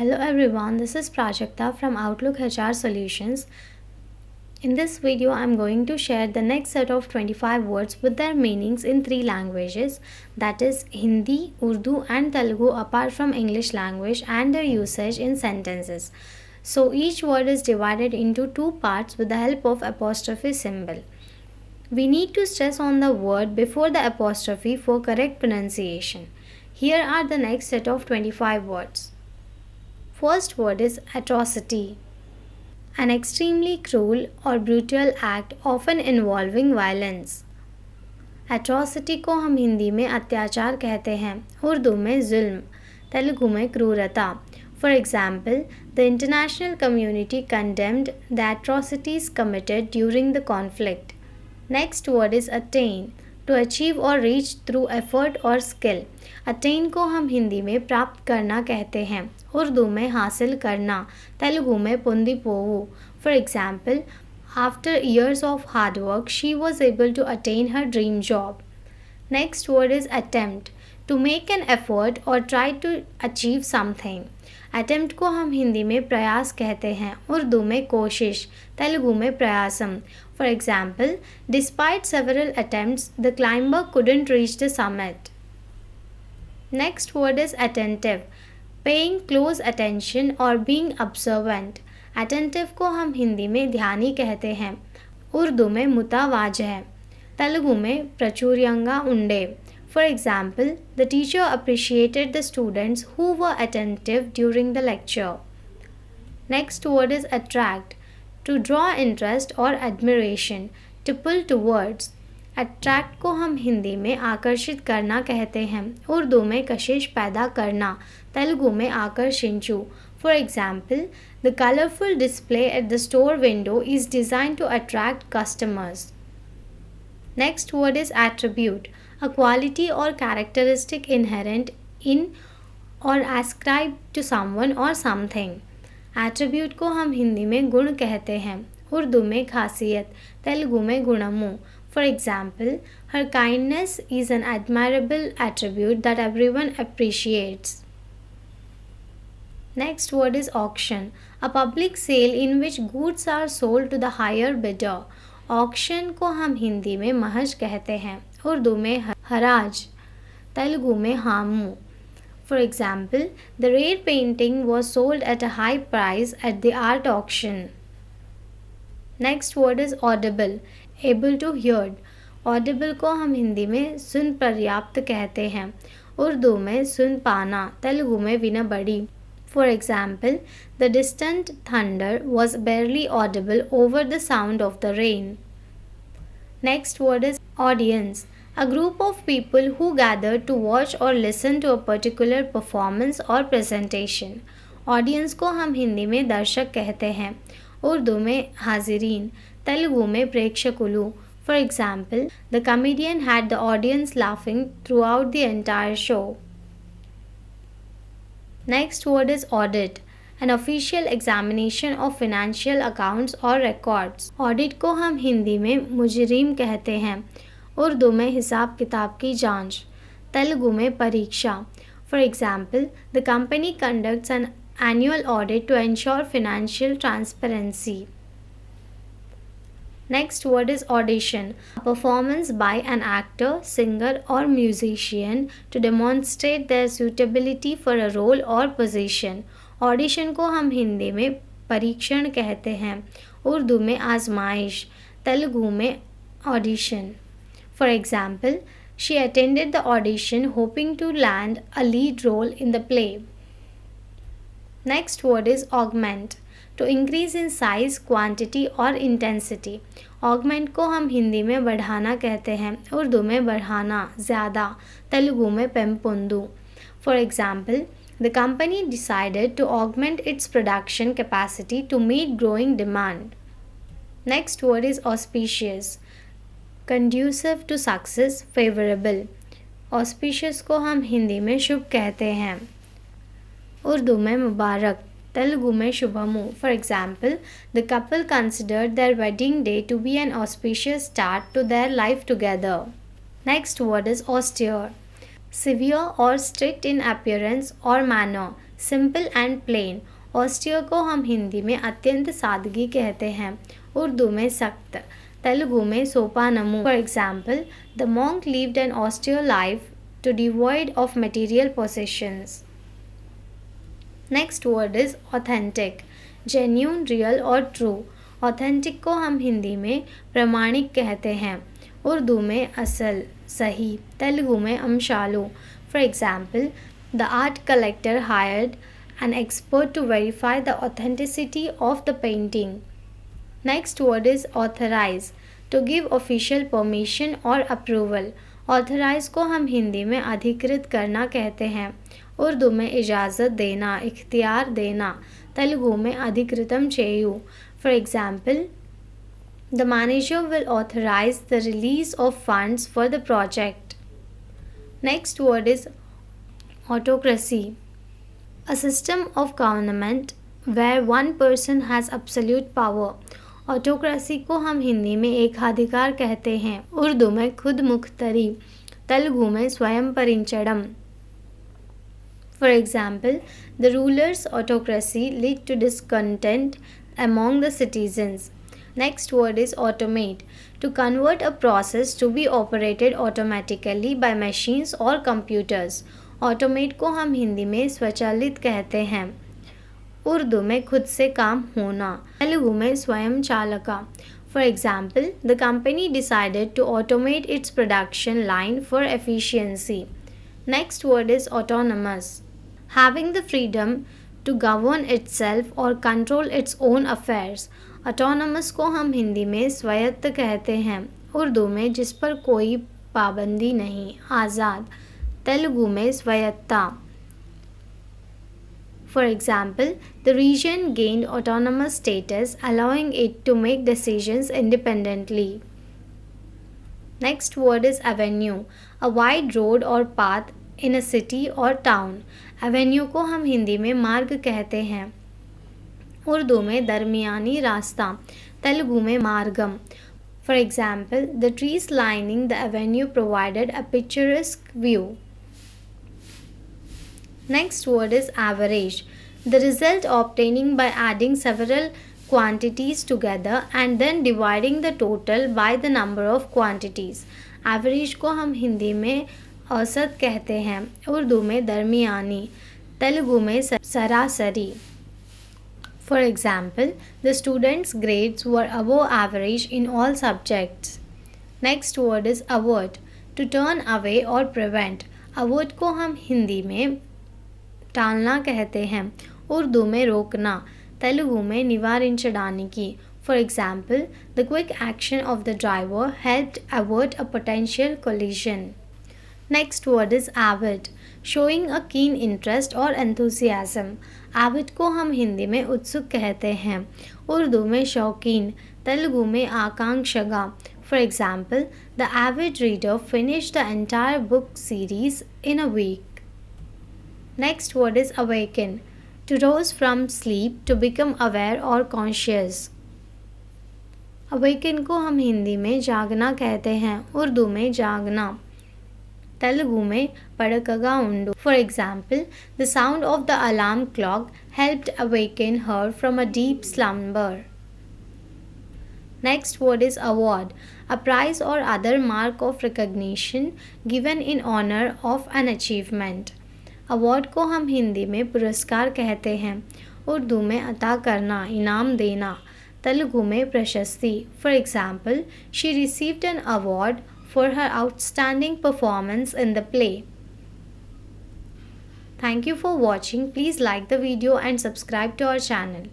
Hello everyone, this is Prajakta from Outlook HR Solutions. In this video, I'm going to share the next set of 25 words with their meanings in three languages, that is Hindi, Urdu and Telugu apart from English language and their usage in sentences. So each word is divided into two parts with the help of apostrophe symbol. We need to stress on the word before the apostrophe for correct pronunciation. Here are the next set of 25 words. First word is atrocity. An extremely cruel or brutal act often involving violence. Atrocity को हम हिंदी में अत्याचार कहते हैं, उर्दू में जुल्म, तेलुगु में क्रूरता. For example, the international community condemned the atrocities committed during the conflict. Next word is attain. To achieve or reach through effort or skill. Attain को हम हिंदी में प्राप्त करना कहते हैं, उर्दू में हासिल करना, तेलुगु में पुंदी पोवु. For example, after years of hard work, she was able to attain her dream job. Next word is attempt. To make an effort or try to achieve something. Attempt को हम हिंदी में प्रयास कहते हैं, उर्दू में कोशिश, तेलुगु में प्रयासम. For example, despite several attempts, the climber couldn't reach the summit. Next word is attentive. Paying close attention or being observant. Attentive को हम हिंदी में ध्यानी कहते हैं, उर्दू में मुतावाजह, तेलुगु में प्रचुर्यंगा उंडे. For example, the teacher appreciated the students who were attentive during the lecture. Next word is attract. To draw interest or admiration. To pull towards. Attract को हम हिंदी में आकर्षित करना कहते हैं, उर्दू में कशिश पैदा करना, तेलुगु में आकर्षिंचु. For example, the colorful display at the store window is designed to attract customers. Next word is attribute. A quality or characteristic inherent in or ascribed to someone or something. Attribute को हम हिंदी में गुण कहते हैं, उर्दू में खासियत, तेलुगु में गुणमु. For example, her kindness is an admirable attribute that everyone appreciates. Next word is auction. A public sale in which goods are sold to the higher bidder. Auction को हम हिंदी में महज कहते हैं, उर्दू में हराज, तेलुगु में हामू. For example, the rare painting was sold at a high price at the art auction. Next word is audible. Able to hear. Audible को हम हिंदी में सुन पर्याप्त कहते हैं, उर्दू में सुन पाना, तेलुगु में विनबड़ी. For example, the distant thunder was barely audible over the sound of the rain. Next word is audience. A group of people who gather to watch or listen to a particular performance or presentation. Audience को हम हिंदी में दर्शक कहते हैं, उर्दू में हाजिरीन, तेलुगु में प्रेक्षकुलु. For example, the comedian had the audience laughing throughout the entire show. Next word is audit. An official examination of financial accounts or records. Audit को हम हिंदी में मुजरिम कहते हैं, उर्दू में हिसाब किताब की जांच, तेलुगु में परीक्षा. For example, the company conducts an annual audit to ensure financial transparency. Next word is audition. A performance by an actor, singer or musician to demonstrate their suitability for a role or position. Audition को हम हिंदी में परीक्षण कहते हैं, उर्दू में आजमाइश, तेलुगु में audition. For example, she attended the audition hoping to land a lead role in the play. Next word is augment. To increase in size, quantity or intensity. Augment को हम हिंदी में बढ़ाना कहते हैं, उर्दू में बढ़ाना, ज़्यादा, तेलुगु में पेंपुंदु. For example, the company decided to augment its production capacity to meet growing demand. Next word is auspicious. Conducive to success, favorable. Auspicious को हम हिंदी में शुभ कहते हैं, उर्दू में मुबारक, तेलुगु में शुभमु. For example, the couple considered their wedding day to be an auspicious start to their life together. Next word is austere. Severe or strict in appearance or manner. Simple and plain. Austere को हम हिंदी में अत्यंत सादगी कहते हैं, उर्दू में सख्त, तेलुगु में सोपानमु। For example, the monk lived an austere life to devoid of material possessions. Next word is authentic, genuine, real और ट्रू। ऑथेंटिक को हम हिंदी में प्रमाणिक कहते हैं, उर्दू में असल, सही, तेलुगु में अंशालू। For example, the art collector hired an expert to verify the authenticity of the painting. Next word is authorize, to give official permission or approval. Authorize को हम हिंदी में अधिकृत करना कहते हैं, उर्दू में इजाज़त देना, इख्तियार देना, तेलुगु में अधिकृतम चेयु। For example, the manager will authorize the release of funds for the project. Next word is autocracy, a system of government where one person has absolute power. Autocracy को हम हिंदी में एकाधिकार कहते हैं, उर्दू में खुद मुख्तरी, तेलुगु में स्वयं परिंचड़म। For example, the ruler's autocracy led to discontent among the citizens. Next word is automate, to convert a process to be operated automatically by machines or computers. Automate को हम हिंदी में स्वचालित कहते हैं, उर्दू में खुद से काम होना, तेलुगु में स्वयं चालका। For example, the company decided to automate its production line for efficiency. Next word is autonomous, having the freedom to govern itself or control its own affairs. Autonomous को हम हिंदी में स्वायत्त कहते हैं, उर्दू में जिस पर कोई पाबंदी नहीं, आज़ाद, तेलुगु में स्वायत्ता। For example, the region gained autonomous status, allowing it to make decisions independently. Next word is avenue, a wide road or path in a city or town. Avenue को हम हिंदी में मार्ग कहते हैं, उर्दू में दरमियानी रास्ता, तेलुगु में मार्गम। For example, the trees lining the avenue provided a picturesque view. Next word is average, the result obtaining by adding several quantities together and then dividing the total by the number of quantities. Average को हम हिंदी में औसत कहते हैं, उर्दू में दरमियानी, तेलुगु में सरासरी। For example, the students grades were above average in all subjects. Next word is avert, to turn away और प्रिवेंट। अवर्ट को हम हिंदी में टालना कहते हैं, उर्दू में रोकना, तेलुगु में निवाరించడానికి। For example, the quick action of the driver helped avert a potential collision. Next word is avid, showing a keen interest और enthusiasm. avid को हम हिंदी में उत्सुक कहते हैं, उर्दू में शौकीन, तेलुगु में आकांक्षगा। For example, the avid reader finished the entire book series in a week. Next word is awaken, to rouse from sleep, to become aware or conscious. awaken को हम हिंदी में जागना कहते हैं, उर्दू में जागना, तेलुगु में पड़कगा उंडू। For example, the sound of the alarm clock helped awaken her from a deep slumber. Next word is award, a prize or other mark of recognition given in honour of an achievement. Award को हम हिंदी में पुरस्कार कहते हैं, उर्दू में अता करना, इनाम देना, तेलुगु में प्रशस्ति। For example, she received an award for her outstanding performance in the play. Thank you for watching. Please like the video and subscribe to our channel.